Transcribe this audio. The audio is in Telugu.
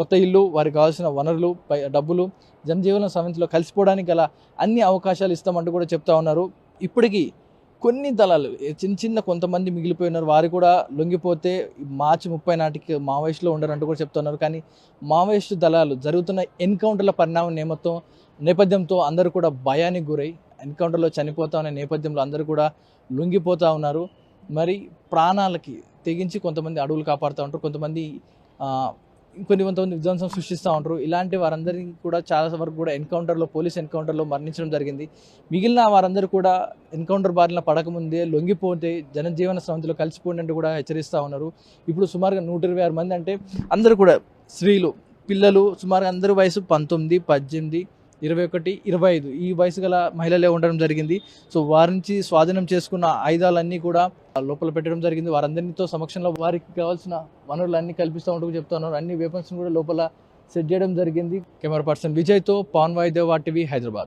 కొత్త ఇల్లు, వారికి కావాల్సిన వనరులు, డబ్బులు, జనజీవన సమితిలో కలిసిపోవడానికి గల అన్ని అవకాశాలు ఇస్తామంటూ కూడా చెప్తా ఉన్నారు. ఇప్పటికీ కొన్ని దళాలు చిన్న కొంతమంది మిగిలిపోయి ఉన్నారు. వారు కూడా లొంగిపోతే మార్చి 30 నాటికి మావోయిస్టులో ఉండరంటూ కూడా చెప్తున్నారు. కానీ మావోయిస్టు దళాలు జరుగుతున్న ఎన్కౌంటర్ల పరిణామం నేపథ్యంతో అందరూ కూడా భయానికి గురై ఎన్కౌంటర్లో చనిపోతా అనే నేపథ్యంలో అందరూ కూడా లొంగిపోతూ ఉన్నారు. మరి ప్రాణాలకి తెగించి కొంతమంది అడవులు కాపాడుతూ ఉంటారు, కొంతమంది కొంతమంది విధ్వంసం సృష్టిస్తూ ఉంటారు. ఇలాంటి వారందరికీ కూడా చాలా వరకు కూడా పోలీస్ ఎన్కౌంటర్లో మరణించడం జరిగింది. మిగిలిన వారందరూ కూడా ఎన్కౌంటర్ బారిన పడకముందే లొంగిపోతే జనజీవన సమితిలో కలిసిపోయినట్టు కూడా హెచ్చరిస్తూ ఉన్నారు. ఇప్పుడు సుమారుగా 126 మంది, అంటే అందరూ కూడా స్త్రీలు, పిల్లలు, సుమారుగా అందరి వయసు 19, 18, 21, 25 ఈ వయసు గల మహిళలే ఉండడం జరిగింది. సో వారి నుంచి స్వాధీనం చేసుకున్న ఆయుధాలన్నీ కూడా లోపల పెట్టడం జరిగింది. వారందరితో సమక్షంలో వారికి కావాల్సిన వనరులన్నీ కల్పిస్తూ ఉంటూ చెప్తున్నారు. అన్ని వెపన్స్ కూడా లోపల సెట్ చేయడం జరిగింది. కెమెరా పర్సన్ విజయ్తో పవన్ వాయుదేవ్, RTV, హైదరాబాద్.